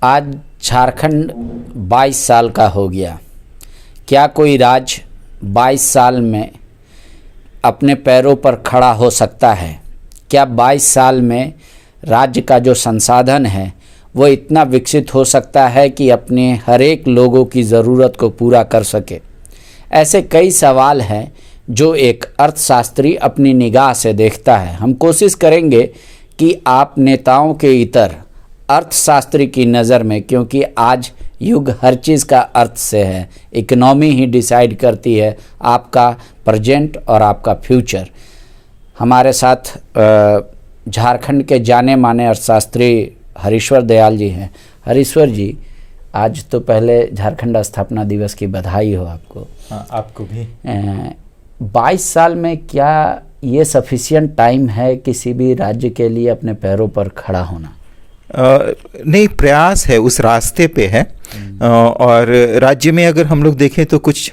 आज झारखंड 22 साल का हो गया। क्या कोई राज्य 22 साल में अपने पैरों पर खड़ा हो सकता है? क्या 22 साल में राज्य का जो संसाधन है वो इतना विकसित हो सकता है कि अपने हर एक लोगों की ज़रूरत को पूरा कर सके? ऐसे कई सवाल हैं जो एक अर्थशास्त्री अपनी निगाह से देखता है। हम कोशिश करेंगे कि आप नेताओं के इतर अर्थशास्त्री की नज़र में, क्योंकि आज युग हर चीज़ का अर्थ से है, इकोनॉमी ही डिसाइड करती है आपका प्रेजेंट और आपका फ्यूचर। हमारे साथ झारखंड के जाने माने अर्थशास्त्री हरीश्वर दयाल जी हैं। हरीश्वर जी, आज तो पहले झारखंड स्थापना दिवस की बधाई हो आपको। हाँ, आपको भी। 22 साल में क्या ये सफिशिएंट टाइम है किसी भी राज्य के लिए अपने पैरों पर खड़ा होना? नहीं, प्रयास है, उस रास्ते पे है। और राज्य में अगर हम लोग देखें तो कुछ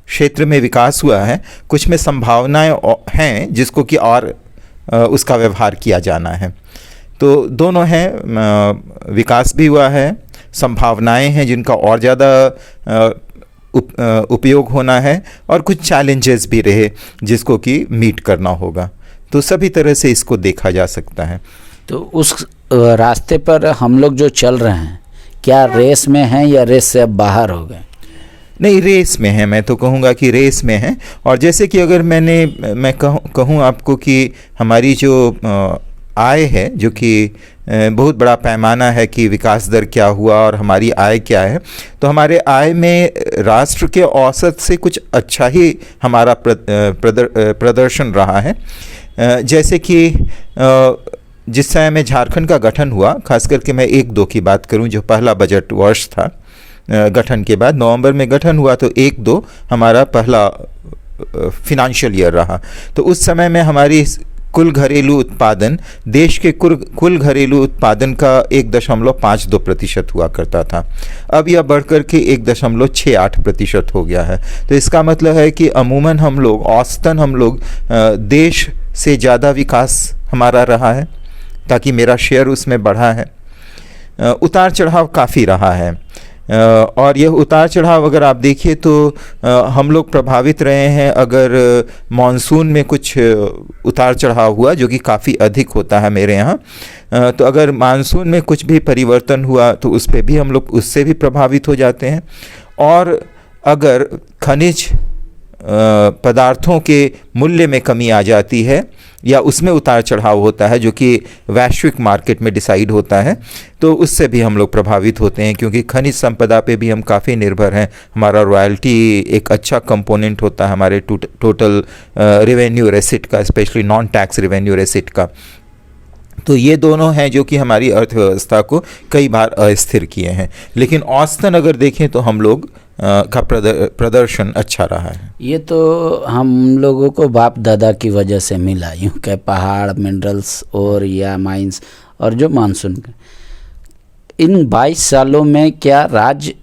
क्षेत्र में विकास हुआ है, कुछ में संभावनाएं हैं जिसको कि और उसका व्यवहार किया जाना है। तो दोनों हैं, विकास भी हुआ है, संभावनाएं हैं जिनका और ज़्यादा उपयोग होना है, और कुछ चैलेंजेस भी रहे जिसको कि मीट करना होगा। तो सभी तरह से इसको देखा जा सकता है। तो उस रास्ते पर हम लोग जो चल रहे हैं, क्या रेस में हैं या रेस से अब बाहर हो गए? नहीं, रेस में है। मैं तो कहूँगा कि रेस में है। और जैसे कि अगर मैं कहूँ आपको कि हमारी जो आय है, जो कि बहुत बड़ा पैमाना है कि विकास दर क्या हुआ और हमारी आय क्या है, तो हमारे आय में राष्ट्र के औसत से कुछ अच्छा ही हमारा प्रदर्शन रहा है। जैसे कि जिस समय में झारखंड का गठन हुआ, खास करके मैं 1-2 की बात करूं, जो पहला बजट वर्ष था गठन के बाद, नवंबर में गठन हुआ, तो 1-2 हमारा पहला फिनेंशियल ईयर रहा। तो उस समय में हमारी कुल घरेलू उत्पादन देश के कुल घरेलू उत्पादन का 1.52% हुआ करता था। अब यह बढ़कर के 1.68% हो गया है। तो इसका मतलब है कि अमूमन हम लोग, औसतन हम लोग देश से ज़्यादा विकास हमारा रहा है, ताकि मेरा शेयर उसमें बढ़ा है। उतार चढ़ाव काफ़ी रहा है, और यह उतार चढ़ाव अगर आप देखिए तो हम लोग प्रभावित रहे हैं। अगर मानसून में कुछ उतार चढ़ाव हुआ, जो कि काफ़ी अधिक होता है मेरे यहाँ, तो अगर मानसून में कुछ भी परिवर्तन हुआ तो उस पर भी हम लोग उससे भी प्रभावित हो जाते हैं। और अगर खनिज पदार्थों के मूल्य में कमी आ जाती है या उसमें उतार चढ़ाव होता है, जो कि वैश्विक मार्केट में डिसाइड होता है, तो उससे भी हम लोग प्रभावित होते हैं, क्योंकि खनिज संपदा पे भी हम काफ़ी निर्भर हैं। हमारा रॉयल्टी एक अच्छा कंपोनेंट होता है हमारे टोटल रेवेन्यू रेसिट का, स्पेशली नॉन टैक्स रेवेन्यू रेसिट का। तो ये दोनों हैं जो कि हमारी अर्थव्यवस्था को कई बार अस्थिर किए हैं। लेकिन औसतन अगर देखें तो हम लोग का प्रदर्शन अच्छा रहा है। ये तो हम लोगों को बाप दादा की वजह से मिला, यूँ के पहाड़, मिनरल्स और या माइंस और जो मानसून। इन 22 सालों में क्या राज्य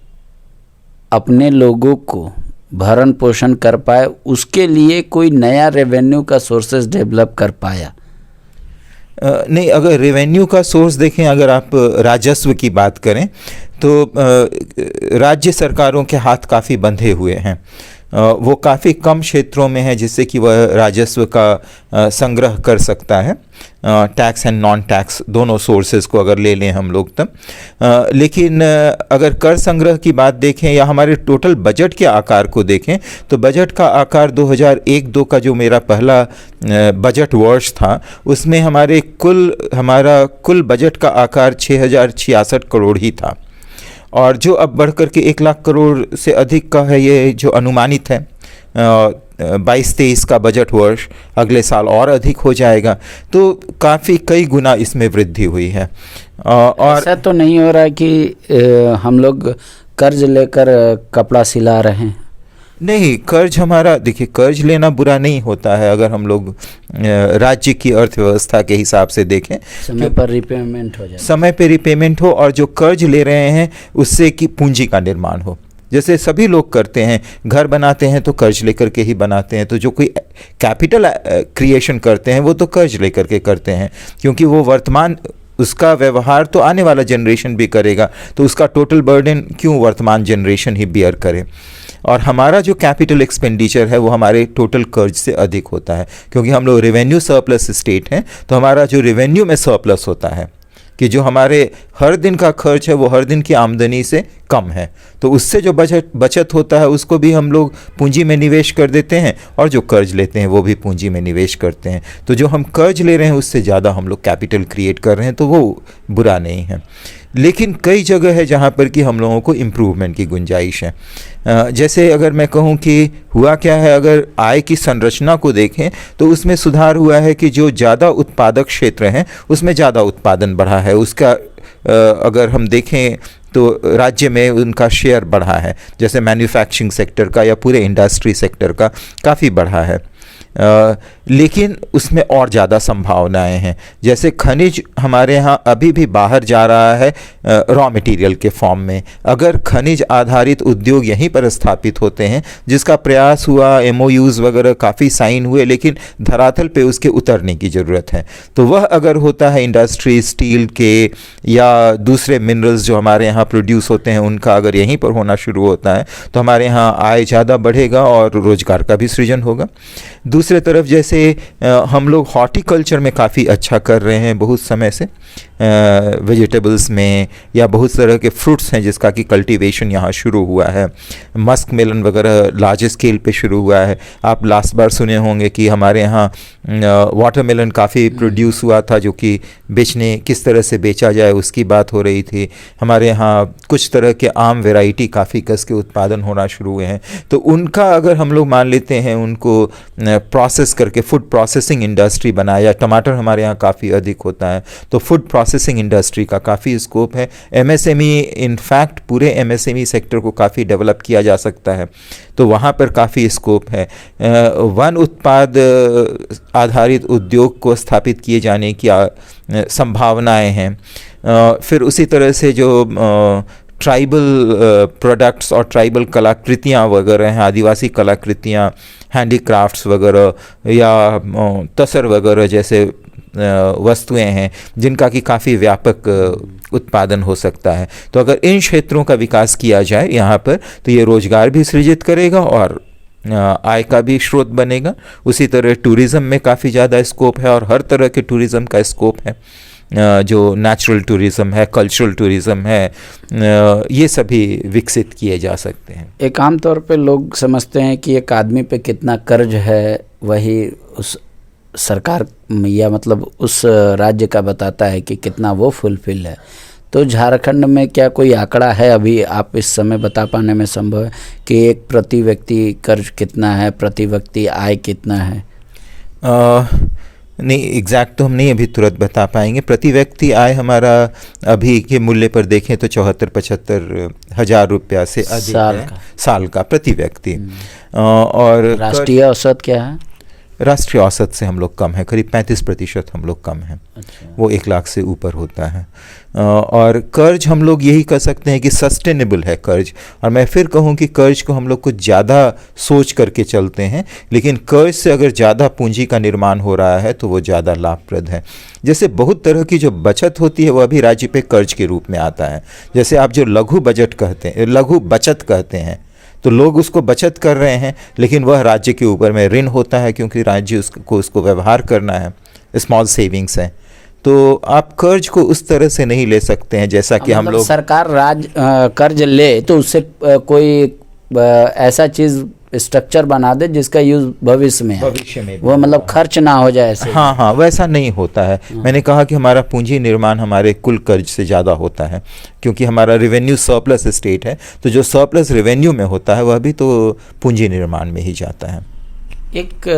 अपने लोगों को भरण पोषण कर पाए? उसके लिए कोई नया रेवेन्यू का सोर्सेज डेवलप कर पाया? नहीं, अगर रेवेन्यू का सोर्स देखें, अगर आप राजस्व की बात करें तो राज्य सरकारों के हाथ काफ़ी बंधे हुए हैं। वो काफ़ी कम क्षेत्रों में है जिससे कि वह राजस्व का संग्रह कर सकता है, टैक्स एंड नॉन टैक्स दोनों सोर्सेज को अगर ले लें हम लोग तब। लेकिन अगर कर संग्रह की बात देखें या हमारे टोटल बजट के आकार को देखें, तो बजट का आकार 2001-2 का जो मेरा पहला बजट वर्ष था, उसमें हमारा कुल बजट का आकार 6066 करोड़ ही था। और जो अब बढ़कर के 1 लाख करोड़ से अधिक का है, ये जो अनुमानित है 22-23 का बजट वर्ष, अगले साल और अधिक हो जाएगा। तो काफ़ी कई गुना इसमें वृद्धि हुई है। और ऐसा तो नहीं हो रहा कि हम लोग कर्ज लेकर कपड़ा सिला रहे हैं? नहीं, कर्ज हमारा, देखिए, कर्ज लेना बुरा नहीं होता है अगर हम लोग राज्य की अर्थव्यवस्था के हिसाब से देखें। समय पर रिपेमेंट हो जाए, समय पर रिपेमेंट हो, और जो कर्ज ले रहे हैं उससे कि पूंजी का निर्माण हो। जैसे सभी लोग करते हैं, घर बनाते हैं तो कर्ज लेकर के ही बनाते हैं। तो जो कोई कैपिटल क्रिएशन करते हैं वो तो कर्ज लेकर के करते हैं, क्योंकि वो वर्तमान उसका व्यवहार तो आने वाला जनरेशन भी करेगा, तो उसका टोटल बर्डन क्यों वर्तमान जनरेशन ही बियर करे। और हमारा जो कैपिटल एक्सपेंडिचर है वो हमारे टोटल कर्ज से अधिक होता है, क्योंकि हम लोग रेवेन्यू सरप्लस स्टेट हैं। तो हमारा जो रेवेन्यू में सरप्लस होता है कि जो हमारे हर दिन का खर्च है वो हर दिन की आमदनी से कम है, तो उससे जो बचत होता है उसको भी हम लोग पूंजी में निवेश कर देते हैं, और जो कर्ज लेते हैं वो भी पूंजी में निवेश करते हैं। तो जो हम कर्ज ले रहे हैं उससे ज़्यादा हम लोग कैपिटल क्रिएट कर रहे हैं, तो वो बुरा नहीं है। लेकिन कई जगह है जहाँ पर कि हम लोगों को इम्प्रूवमेंट की गुंजाइश है। जैसे अगर मैं कहूँ कि हुआ क्या है, अगर आय की संरचना को देखें तो उसमें सुधार हुआ है कि जो ज़्यादा उत्पादक क्षेत्र हैं उसमें ज़्यादा उत्पादन बढ़ा है। उसका अगर हम देखें तो राज्य में उनका शेयर बढ़ा है, जैसे मैन्युफैक्चरिंग सेक्टर का या पूरे इंडस्ट्री सेक्टर का काफ़ी बढ़ा है। लेकिन उसमें और ज़्यादा संभावनाएं हैं। जैसे खनिज हमारे यहाँ अभी भी बाहर जा रहा है रॉ मटेरियल के फॉर्म में। अगर खनिज आधारित उद्योग यहीं पर स्थापित होते हैं, जिसका प्रयास हुआ, MOUs वगैरह काफ़ी साइन हुए, लेकिन धरातल पे उसके उतरने की ज़रूरत है। तो वह अगर होता है इंडस्ट्री स्टील के या दूसरे मिनरल्स जो हमारे यहाँ प्रोड्यूस होते हैं उनका अगर यहीं पर होना शुरू होता है तो हमारे यहाँ आय ज़्यादा बढ़ेगा और रोज़गार का भी सृजन होगा। दूसरे तरफ जैसे हम लोग हॉर्टिकल्चर में काफ़ी अच्छा कर रहे हैं बहुत समय से, वेजिटेबल्स में, या बहुत तरह के फ्रूट्स हैं जिसका कि कल्टीवेशन यहाँ शुरू हुआ है। मस्क मेलन वगैरह लार्ज स्केल पे शुरू हुआ है। आप लास्ट बार सुने होंगे कि हमारे यहाँ वाटरमेलन काफ़ी प्रोड्यूस हुआ था, जो कि बेचने किस तरह से बेचा जाए उसकी बात हो रही थी। हमारे यहाँ कुछ तरह के आम वैरायटी काफ़ी कस के उत्पादन होना शुरू हुए हैं। तो उनका अगर हम लोग मान लेते हैं उनको प्रोसेस करके फूड प्रोसेसिंग इंडस्ट्री बनाया, टमाटर हमारे यहाँ काफ़ी अधिक होता है, तो फूड प्रोसेसिंग इंडस्ट्री का काफ़ी स्कोप है। MSME इनफैक्ट पूरे MSME सेक्टर को काफ़ी डेवलप किया जा सकता है, तो वहाँ पर काफ़ी स्कोप है। वन उत्पाद आधारित उद्योग को स्थापित किए जाने की संभावनाएं हैं। फिर उसी तरह से जो ट्राइबल प्रोडक्ट्स और ट्राइबल कलाकृतियाँ वगैरह हैं, आदिवासी कलाकृतियाँ, हैंडीक्राफ्ट्स वगैरह या तसर वगैरह जैसे वस्तुएं हैं जिनका कि काफ़ी व्यापक उत्पादन हो सकता है। तो अगर इन क्षेत्रों का विकास किया जाए यहाँ पर तो ये रोज़गार भी सृजित करेगा और आय का भी स्रोत बनेगा। उसी तरह टूरिज़्म में काफ़ी ज़्यादा स्कोप है और हर तरह के टूरिज़्म का स्कोप है, जो नेचुरल टूरिज़्म है, कल्चरल टूरिज़्म है, ये सभी विकसित किए जा सकते हैं। एक आम तौर पे लोग समझते हैं कि एक आदमी पे कितना कर्ज है वही उस सरकार या मतलब उस राज्य का बताता है कि कितना वो फुलफिल है। तो झारखंड में क्या कोई आंकड़ा है अभी आप इस समय बता पाने में संभव है कि एक प्रति व्यक्ति कर्ज कितना है, प्रति व्यक्ति आय कितना है? नहीं, एग्जैक्ट तो हम नहीं अभी तुरंत बता पाएंगे। प्रति व्यक्ति आय हमारा अभी के मूल्य पर देखें तो 74-75 हज़ार रुपया से अधिक है साल का प्रति व्यक्ति। और राष्ट्रीय औसत क्या है? राष्ट्रीय औसत से हम लोग कम है, करीब 35% हम लोग कम हैं। अच्छा। वो 1 लाख से ऊपर होता है। और कर्ज हम लोग यही कह सकते हैं कि सस्टेनेबल है कर्ज। और मैं फिर कहूँ कि कर्ज को हम लोग कुछ ज़्यादा सोच करके चलते हैं, लेकिन कर्ज से अगर ज़्यादा पूंजी का निर्माण हो रहा है तो वो ज़्यादा लाभप्रद है। जैसे बहुत तरह की जो बचत होती है वह भी राज्य पे कर्ज के रूप में आता है। जैसे आप जो लघु बचत कहते हैं तो लोग उसको बचत कर रहे हैं, लेकिन वह राज्य के ऊपर में ऋण होता है क्योंकि राज्य उसको व्यवहार करना है, स्मॉल सेविंग्स है। तो आप कर्ज को उस तरह से नहीं ले सकते हैं जैसा कि हम लोग सरकार कर्ज ले तो उससे कोई ऐसा चीज़ स्ट्रक्चर बना दे जिसका यूज भविष्य में वो मतलब खर्च ना हो जाए ऐसे। हाँ, वैसा नहीं होता है। मैंने कहा कि हमारा पूंजी निर्माण हमारे कुल कर्ज से ज़्यादा होता है क्योंकि हमारा रेवेन्यू सरप्लस स्टेट है, तो जो सरप्लस रेवेन्यू में होता है वह भी तो पूंजी निर्माण में ही जाता है। एक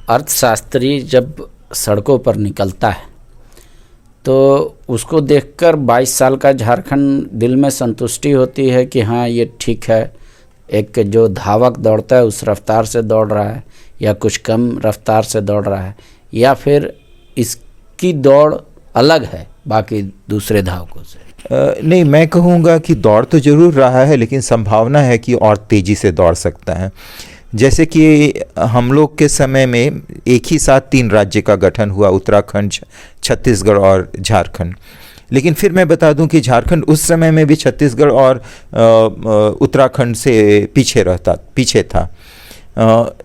अर्थशास्त्री जब सड़कों पर निकलता है तो उसको देखकर 22 साल का झारखंड दिल में संतुष्टि होती है कि हाँ ये ठीक है, एक जो धावक दौड़ता है उस रफ्तार से दौड़ रहा है या कुछ कम रफ्तार से दौड़ रहा है, या फिर इसकी दौड़ अलग है बाकी दूसरे धावकों से? नहीं, मैं कहूँगा कि दौड़ तो ज़रूर रहा है, लेकिन संभावना है कि और तेज़ी से दौड़ सकता है। जैसे कि हम लोग के समय में एक ही साथ 3 राज्य का गठन हुआ, उत्तराखंड, छत्तीसगढ़ और झारखंड। लेकिन फिर मैं बता दूं कि झारखंड उस समय में भी छत्तीसगढ़ और उत्तराखंड से पीछे था।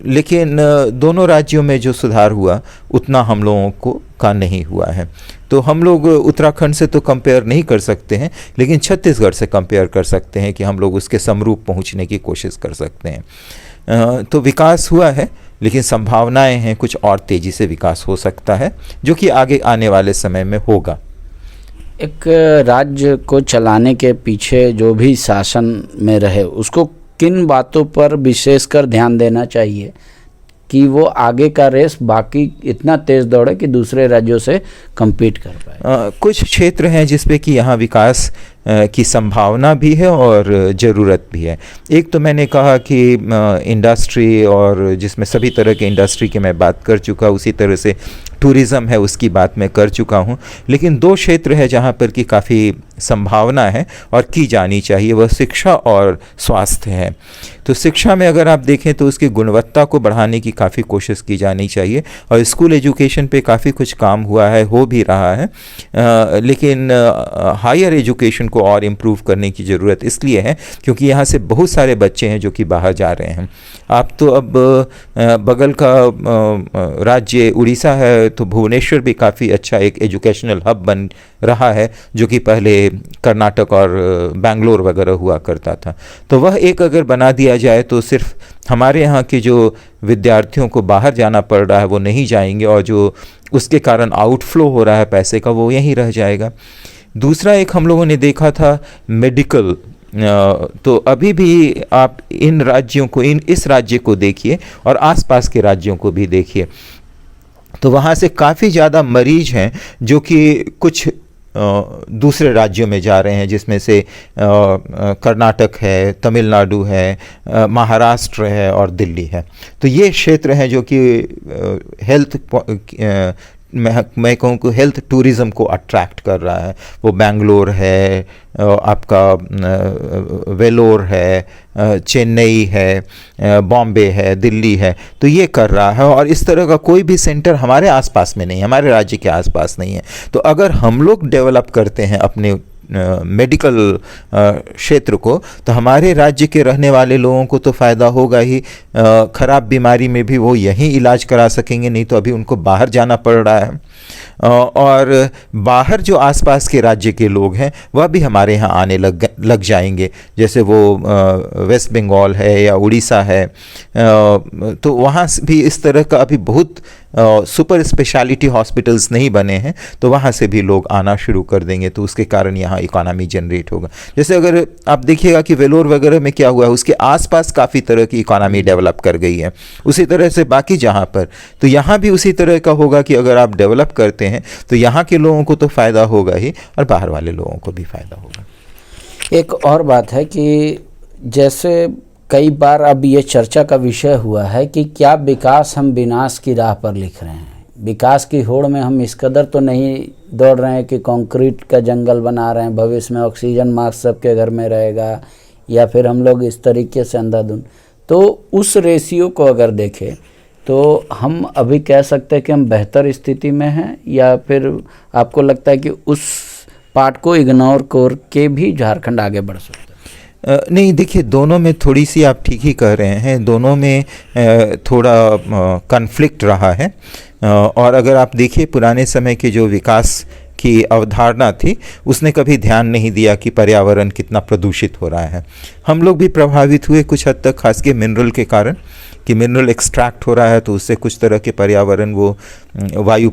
लेकिन दोनों राज्यों में जो सुधार हुआ उतना हम लोगों का नहीं हुआ है। तो हम लोग उत्तराखंड से तो कंपेयर नहीं कर सकते हैं, लेकिन छत्तीसगढ़ से कंपेयर कर सकते हैं कि हम लोग उसके समरूप पहुंचने की कोशिश कर सकते हैं। तो विकास हुआ है, लेकिन संभावनाएं हैं कुछ और तेज़ी से विकास हो सकता है, जो कि आगे आने वाले समय में होगा। एक राज्य को चलाने के पीछे जो भी शासन में रहे, उसको किन बातों पर विशेषकर ध्यान देना चाहिए कि वो आगे का रेस बाकी इतना तेज दौड़े कि दूसरे राज्यों से compete कर पाए? कुछ क्षेत्र हैं जिसपे कि यहाँ विकास की संभावना भी है और ज़रूरत भी है। एक तो मैंने कहा कि इंडस्ट्री, और जिसमें सभी तरह के इंडस्ट्री की मैं बात कर चुका, उसी तरह से टूरिज़्म है उसकी बात मैं कर चुका हूँ। लेकिन 2 क्षेत्र है जहाँ पर कि काफ़ी संभावना है और की जानी चाहिए, वह शिक्षा और स्वास्थ्य है। तो शिक्षा में अगर आप देखें तो उसकी गुणवत्ता को बढ़ाने की काफ़ी कोशिश की जानी चाहिए, और स्कूल एजुकेशन पे काफ़ी कुछ काम हुआ है, हो भी रहा है। लेकिन हायर एजुकेशन को और इम्प्रूव करने की ज़रूरत इसलिए है क्योंकि यहाँ से बहुत सारे बच्चे हैं जो कि बाहर जा रहे हैं। आप तो अब बगल का राज्य उड़ीसा है, तो भुवनेश्वर भी काफ़ी अच्छा एक एजुकेशनल हब बन रहा है, जो कि पहले कर्नाटक और बेंगलोर वगैरह हुआ करता था। तो वह एक अगर बना दिया जाए तो सिर्फ हमारे यहाँ के जो विद्यार्थियों को बाहर जाना पड़ रहा है वो नहीं जाएंगे, और जो उसके कारण आउटफ्लो हो रहा है पैसे का वो यहीं रह जाएगा। दूसरा एक हम लोगों ने देखा था मेडिकल। तो अभी भी आप इन राज्यों को, इस राज्य को देखिए और आसपास के राज्यों को भी देखिए, तो वहाँ से काफ़ी ज़्यादा मरीज हैं जो कि कुछ दूसरे राज्यों में जा रहे हैं, जिसमें से कर्नाटक है, तमिलनाडु है, महाराष्ट्र है और दिल्ली है। तो ये क्षेत्र हैं जो कि हेल्थ, मैं कहूँ कि हेल्थ टूरिज़्म को अट्रैक्ट कर रहा है। वो बेंगलोर है, आपका वेलोर है, चेन्नई है, बॉम्बे है, दिल्ली है, तो ये कर रहा है। और इस तरह का कोई भी सेंटर हमारे आसपास में नहीं है, हमारे राज्य के आसपास नहीं है। तो अगर हम लोग डेवलप करते हैं अपने मेडिकल क्षेत्र को, तो हमारे राज्य के रहने वाले लोगों को तो फ़ायदा होगा ही। ख़राब बीमारी में भी वो यहीं इलाज करा सकेंगे, नहीं तो अभी उनको बाहर जाना पड़ रहा है। और बाहर जो आसपास के राज्य के लोग हैं वह भी हमारे यहाँ आने लग जाएंगे, जैसे वो वेस्ट बंगाल है या उड़ीसा है। तो वहाँ भी इस तरह का अभी बहुत सुपर स्पेशलिटी हॉस्पिटल्स नहीं बने हैं, तो वहाँ से भी लोग आना शुरू कर देंगे, तो उसके कारण यहाँ इकोनॉमी जनरेट होगा। जैसे अगर आप देखिएगा कि वेलोर वगैरह में क्या हुआ है, उसके आसपास काफ़ी तरह की इकोनॉमी डेवलप कर गई है, उसी तरह से बाकी जहाँ पर, तो यहाँ भी उसी तरह का होगा कि अगर आप डेवलप करते हैं तो यहाँ के लोगों को तो फ़ायदा होगा ही, और बाहर वाले लोगों को भी फ़ायदा होगा। एक और बात है कि जैसे कई बार अब ये चर्चा का विषय हुआ है कि क्या विकास हम विनाश की राह पर लिख रहे हैं। विकास की होड़ में हम इस कदर तो नहीं दौड़ रहे हैं कि कंक्रीट का जंगल बना रहे हैं, भविष्य में ऑक्सीजन मास्क सबके घर में रहेगा, या फिर हम लोग इस तरीके से अंधाधुंध। तो उस रेशियो को अगर देखें तो हम अभी कह सकते हैं कि हम बेहतर स्थिति में हैं, या फिर आपको लगता है कि उस पार्ट को इग्नोर करके भी झारखंड आगे बढ़ सकता है? नहीं, देखिए, दोनों में थोड़ी सी आप ठीक ही कह रहे हैं, दोनों में थोड़ा कॉन्फ्लिक्ट रहा है। और अगर आप देखिए पुराने समय के जो विकास की अवधारणा थी, उसने कभी ध्यान नहीं दिया कि पर्यावरण कितना प्रदूषित हो रहा है। हम लोग भी प्रभावित हुए कुछ हद तक, खास के मिनरल के कारण, कि मिनरल एक्सट्रैक्ट हो रहा है तो उससे कुछ तरह के पर्यावरण, वो वायु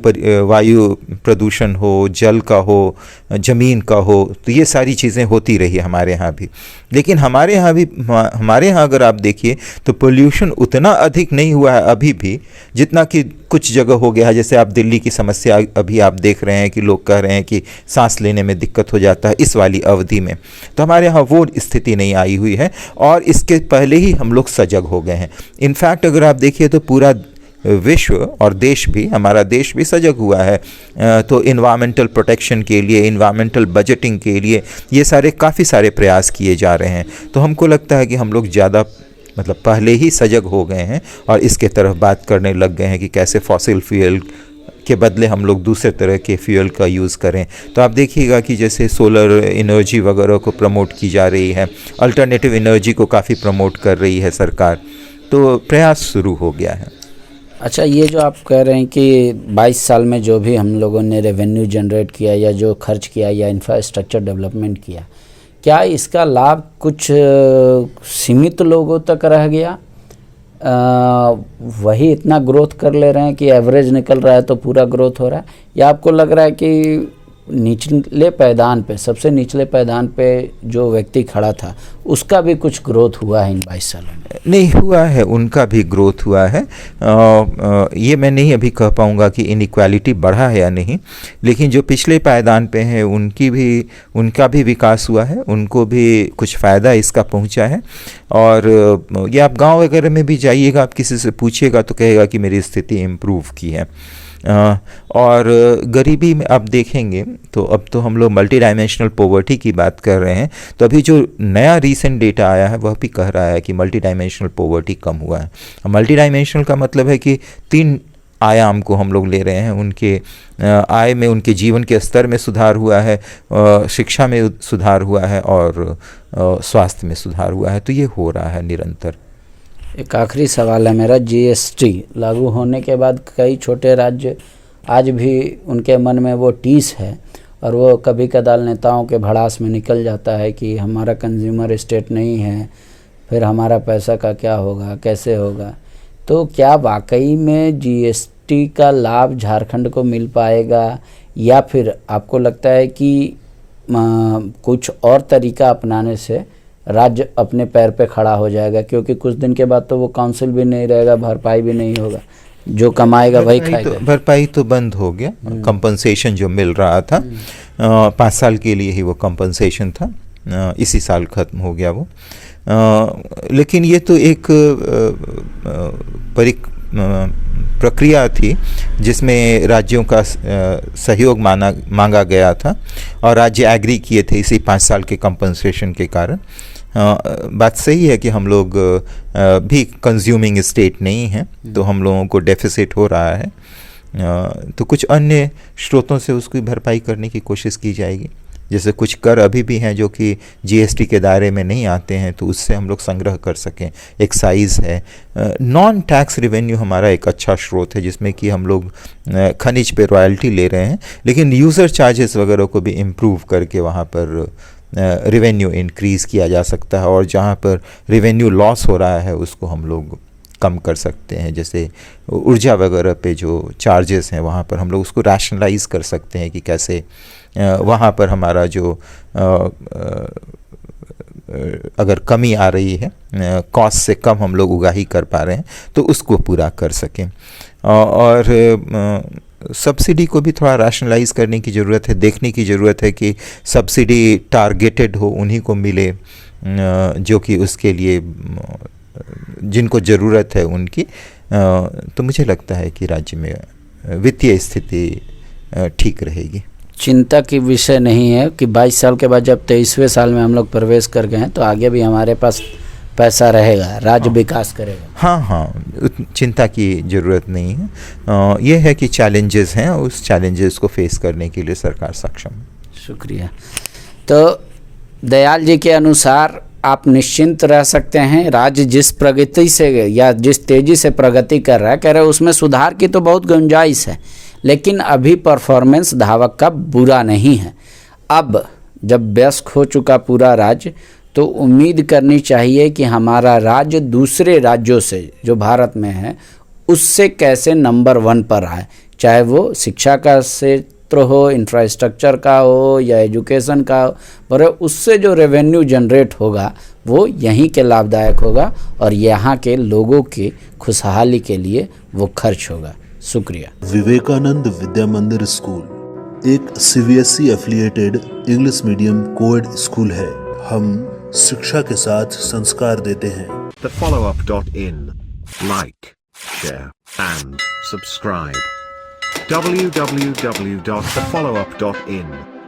प्रदूषण हो, जल का हो, ज़मीन का हो, तो ये सारी चीज़ें होती रही हमारे यहाँ भी। लेकिन हमारे यहाँ अगर आप देखिए तो पोल्यूशन उतना अधिक नहीं हुआ है अभी भी, जितना कि कुछ जगह हो गया है। जैसे आप दिल्ली की समस्या अभी आप देख रहे हैं कि लोग कह रहे हैं कि सांस लेने में दिक्कत हो जाता है इस वाली अवधि में, तो हमारे यहाँ वो स्थिति नहीं आई हुई है, और इसके पहले ही हम लोग सजग हो गए हैं। इनफैक्ट अगर आप देखिए तो पूरा विश्व और देश भी, हमारा देश भी सजग हुआ है। तो इन्वायरमेंटल प्रोटेक्शन के लिए, इन्वायरमेंटल बजटिंग के लिए ये काफ़ी सारे प्रयास किए जा रहे हैं। तो हमको लगता है कि हम लोग ज़्यादा मतलब पहले ही सजग हो गए हैं और इसके तरफ बात करने लग गए हैं कि कैसे फॉसिल फ्यूल के बदले हम लोग दूसरे तरह के फ्यूल का यूज़ करें। तो आप देखिएगा कि जैसे सोलर एनर्जी वगैरह को प्रमोट की जा रही है, अल्टरनेटिव एनर्जी को काफ़ी प्रमोट कर रही है सरकार, तो प्रयास शुरू हो गया है। अच्छा, ये जो आप कह रहे हैं कि 22 साल में जो भी हम लोगों ने रेवेन्यू जनरेट किया या जो खर्च किया या इंफ्रास्ट्रक्चर डेवलपमेंट किया, क्या इसका लाभ कुछ सीमित लोगों तक रह गया? वही इतना ग्रोथ कर ले रहे हैं कि एवरेज निकल रहा है तो पूरा ग्रोथ हो रहा है, या आपको लग रहा है कि निचले पैदान पे, सबसे निचले पैदान पे जो व्यक्ति खड़ा था उसका भी कुछ ग्रोथ हुआ है इन 22 सालों में? नहीं हुआ है, उनका भी ग्रोथ हुआ है। ये मैं नहीं अभी कह पाऊँगा कि इनइक्वालिटी बढ़ा है या नहीं, लेकिन जो पिछले पायदान पे हैं उनका भी विकास हुआ है, उनको भी कुछ फ़ायदा इसका पहुंचा है। और ये आप गांव वगैरह में भी जाइएगा, आप किसी से पूछिएगा तो कहेगा कि मेरी स्थिति इम्प्रूव की है। और गरीबी में आप देखेंगे तो अब तो हम लोग मल्टी डायमेंशनल पॉवर्टी की बात कर रहे हैं, तो अभी जो नया रीसेंट डेटा आया है वह भी कह रहा है कि मल्टी डायमेंशनल पॉवर्टी कम हुआ है। मल्टी डायमेंशनल का मतलब है कि 3 आयाम को हम लोग ले रहे हैं, उनके आय में, उनके जीवन के स्तर में सुधार हुआ है, शिक्षा में सुधार हुआ है और स्वास्थ्य में सुधार हुआ है। तो ये हो रहा है निरंतर। एक आखिरी सवाल है मेरा, जीएसटी लागू होने के बाद कई छोटे राज्य आज भी उनके मन में वो टीस है और वो कभी कदाल नेताओं के भड़ास में निकल जाता है कि हमारा कंज्यूमर स्टेट नहीं है, फिर हमारा पैसा का क्या होगा, कैसे होगा। तो क्या वाकई में जीएसटी का लाभ झारखंड को मिल पाएगा, या फिर आपको लगता है कि कुछ और तरीका अपनाने से राज्य अपने पैर पे खड़ा हो जाएगा? क्योंकि कुछ दिन के बाद तो वो काउंसिल भी नहीं रहेगा, भरपाई भी नहीं होगा, जो कमाएगा वही खाएगा। भरपाई तो बंद हो गया, कंपनसेशन जो मिल रहा था 5 साल के लिए ही वो कंपनसेशन था, इसी साल खत्म हो गया वो। लेकिन ये तो एक प्रक्रिया थी जिसमें राज्यों का सहयोग मांगा गया था और राज्य एग्री किए थे इसी 5 साल के कंपनसेशन के कारण। बात सही है कि हम लोग भी कंज्यूमिंग स्टेट नहीं हैं, तो हम लोगों को डेफिसिट हो रहा है, तो कुछ अन्य स्रोतों से उसकी भरपाई करने की कोशिश की जाएगी। जैसे कुछ कर अभी भी हैं जो कि जीएसटी के दायरे में नहीं आते हैं, तो उससे हम लोग संग्रह कर सकें। एक्साइज़ है, नॉन टैक्स रेवेन्यू हमारा एक अच्छा स्रोत है जिसमें कि हम लोग खनिज पे रॉयल्टी ले रहे हैं, लेकिन यूज़र चार्जेस वगैरह को भी इम्प्रूव करके वहाँ पर रेवेन्यू इंक्रीज़ किया जा सकता है, और जहाँ पर रेवेन्यू लॉस हो रहा है उसको हम लोग कम कर सकते हैं। जैसे ऊर्जा वगैरह पे जो चार्जेस हैं वहाँ पर हम लोग उसको रैशनलाइज कर सकते हैं कि कैसे वहाँ पर हमारा जो अगर कमी आ रही है, कॉस्ट से कम हम लोग उगाही कर पा रहे हैं, तो उसको पूरा कर सकें। और सब्सिडी को भी थोड़ा रैशनलाइज करने की ज़रूरत है, देखने की ज़रूरत है कि सब्सिडी टारगेटेड हो, उन्हीं को मिले जो कि उसके लिए जिनको ज़रूरत है उनकी। तो मुझे लगता है कि राज्य में वित्तीय स्थिति ठीक रहेगी। चिंता की विषय नहीं है कि 22 साल के बाद जब 23वें साल में हम लोग प्रवेश कर गए हैं तो आगे भी हमारे पास पैसा रहेगा, राज्य विकास करेगा। हाँ, चिंता की ज़रूरत नहीं है। ये है कि चैलेंजेस हैं, उस चैलेंजेस को फेस करने के लिए सरकार सक्षम है। शुक्रिया। तो दयाल जी के अनुसार आप निश्चिंत रह सकते हैं, राज्य जिस प्रगति से या जिस तेज़ी से प्रगति कर रहा है, कह रहे उसमें सुधार की तो बहुत गुंजाइश है, लेकिन अभी परफॉर्मेंस धावक का बुरा नहीं है। अब जब व्यस्त हो चुका पूरा राज्य, तो उम्मीद करनी चाहिए कि हमारा राज्य दूसरे राज्यों से जो भारत में है उससे कैसे नंबर 1 पर आए, चाहे वो शिक्षा का क्षेत्र हो, इंफ्रास्ट्रक्चर का हो या एजुकेशन का हो, पर उससे जो रेवेन्यू जनरेट होगा वो यहीं के लाभदायक होगा और यहाँ के लोगों की खुशहाली के लिए वो खर्च होगा। शुक्रिया। विवेकानंद विद्या मंदिर स्कूल एक CBSE affiliated English medium coed school है। हम शिक्षा के साथ संस्कार देते हैं। thefollowup.in Like, share and subscribe. www.thefollowup.in